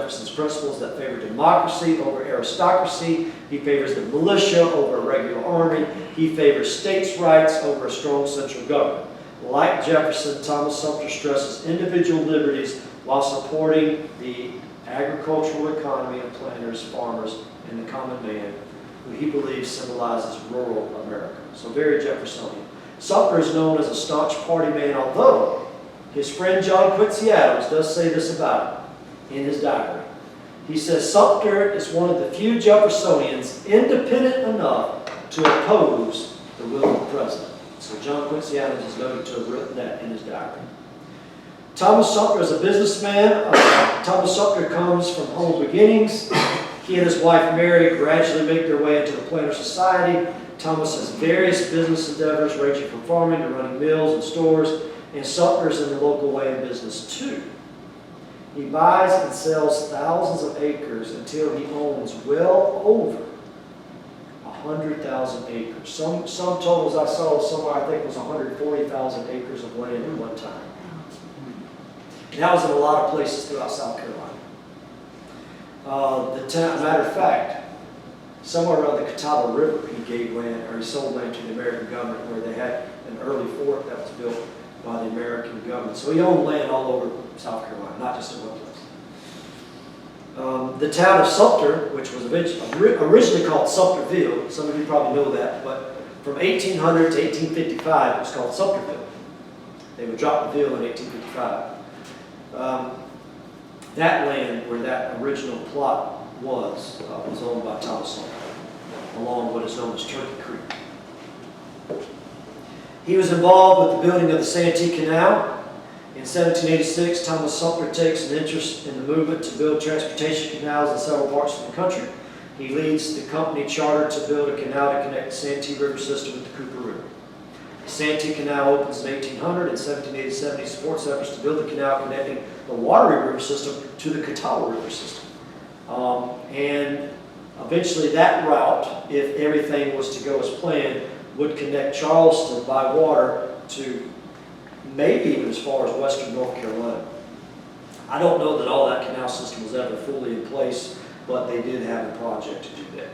Jefferson's principles that favor democracy over aristocracy. He favors the militia over a regular army. He favors states' rights over a strong central government. Like Jefferson, Thomas Sumter stresses individual liberties while supporting the agricultural economy of planters, farmers, and the common man, who he believes symbolizes rural America. So very Jeffersonian. Sumter is known as a staunch party man, although his friend John Quincy Adams does say this about him in his diary. He says, Sumter is one of the few Jeffersonians independent enough to oppose the will of the president. So John Quincy Adams is noted to have written that in his diary. Thomas Sumter is a businessman. Thomas Sumter comes from humble beginnings. He and his wife Mary gradually make their way into the planter society. Thomas has various business endeavors ranging from farming to running mills and stores, and Sumter is in the local land business too. He buys and sells thousands of acres until he owns well over 100,000 acres. Some totals I saw somewhere, I think it was 140,000 acres of land at one time. And that was in a lot of places throughout South Carolina. Matter of fact, somewhere around the Catawba River, he gave land, or he sold land to the American government, where they had an early fort that was built by the American government. So he owned land all over South Carolina, not just in one place. The town of Sumter, which was originally called Sumterville, some of you probably know that, but from 1800 to 1855, it was called Sumterville. They would drop the ville in 1855. That land where that original plot was owned by Thomas Sumter, along what is known as Turkey Creek. He was involved with the building of the Santee Canal. In 1786, Thomas Sumter takes an interest in the movement to build transportation canals in several parts of the country. He leads the company chartered to build a canal to connect the Santee River system with the Cooper River. The Santee Canal opens in 1800. In 1787, he supports efforts to build the canal connecting the Wateree River system to the Catawba River system. And eventually that route, if everything was to go as planned, would connect Charleston by water to maybe even as far as western North Carolina. I don't know that all that canal system was ever fully in place, but they did have a project to do that.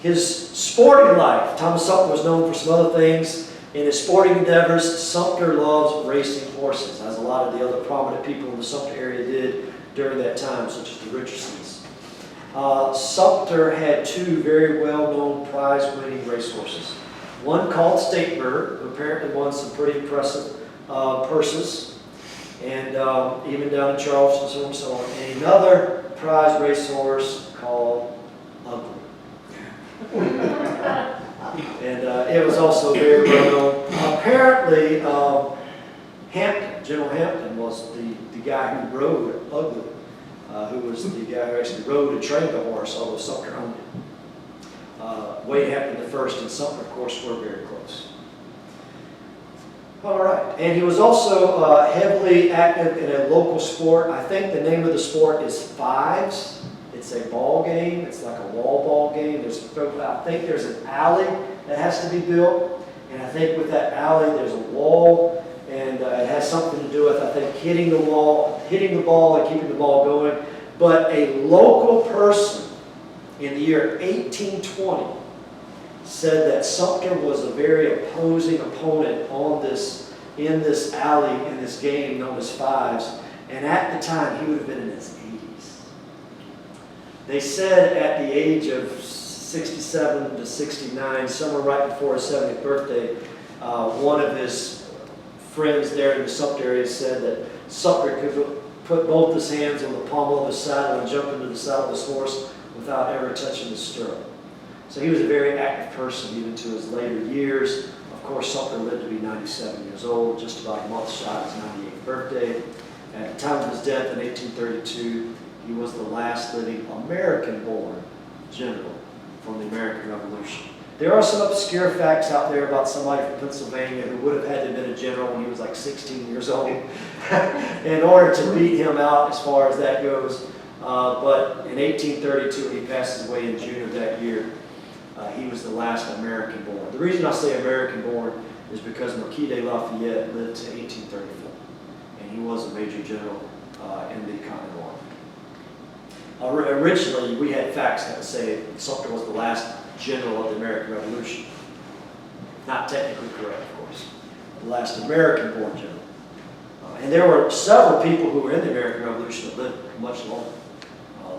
His sporting life, Thomas Sumter was known for some other things. In his sporting endeavors, Sumter loves racing horses, as a lot of the other prominent people in the Sumter area did during that time, such as the Richardsons. Sumter had two very well-known prize-winning racehorses. One called Statebird, who apparently won some pretty impressive purses, and even down in Charleston and so on. And another prize racehorse called Ugly. And it was also very well known. Apparently, General Hampton was the guy who rode Ugly, who was the guy who actually rode and trained the horse, although Sumter owned it. Wade Hampton the first and Sumter, of course, were very close. All right, and he was also heavily active in a local sport. I think the name of the sport is fives. It's a ball game. It's like a wall ball game. I think there's an alley that has to be built, and I think with that alley there's a wall, and it has something to do with, I think, hitting the ball and keeping the ball going. But a local person in the year 1820 said that Sumter was a very opposing opponent in this alley, in this game known as fives, and at the time he would have been in his 80s. They said at the age of 67 to 69, somewhere right before his 70th birthday, one of his friends there in the Sumter area said that Sumter could put both his hands on the pommel of his saddle and jump into the saddle of his horse without ever touching the stirrup. So he was a very active person even to his later years. Of course, Sumter lived to be 97 years old, just about a month shy of his 98th birthday. At the time of his death in 1832, he was the last living American-born general from the American Revolution. There are some obscure facts out there about somebody from Pennsylvania who would have had to have been a general when he was like 16 years old in order to beat him out as far as that goes. But in 1832, he passes away in June of that year. He was the last American-born. The reason I say American-born is because Marquis de Lafayette lived to 1834, and he was a major general in the Continental Army. Originally, we had facts that would say Sumter was the last general of the American Revolution. Not technically correct, of course. The last American-born general. And there were several people who were in the American Revolution that lived much longer.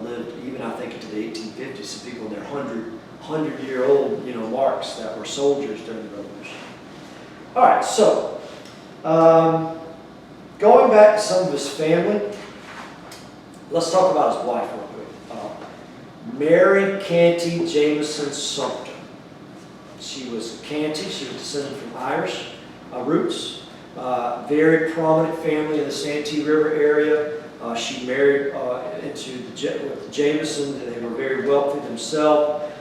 Lived even, I think, into the 1850s. Some people in their 100-year-old, marks that were soldiers during the Revolution. All right, so going back to some of his family, let's talk about his wife real quick. Mary Canty Jameson Sumter. She was Canty. She was descended from Irish roots. Very prominent family in the Santee River area. She married into the Jameson. They were very wealthy themselves.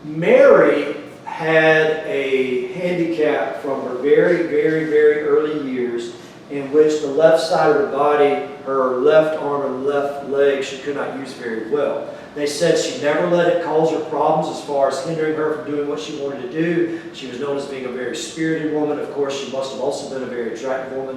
Mary had a handicap from her very, very, very early years, in which the left side of her body, her left arm and left leg, she could not use very well. They said she never let it cause her problems as far as hindering her from doing what she wanted to do. She was known as being a very spirited woman. Of course, she must have also been a very attractive woman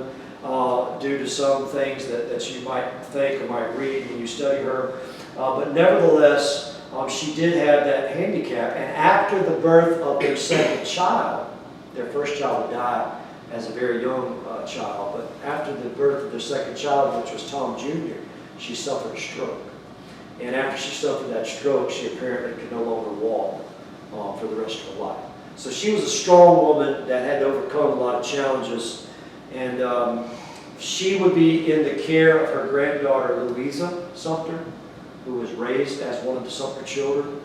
due to some things that you might think or might read when you study her. But nevertheless, she did have that handicap. And after the birth of their second child, their first child had died as a very young child, but after the birth of their second child, which was Tom Jr., she suffered a stroke. And after she suffered that stroke, she apparently could no longer walk for the rest of her life. So she was a strong woman that had to overcome a lot of challenges. And she would be in the care of her granddaughter, Louisa Sumter, who was raised as one of the Sumter children.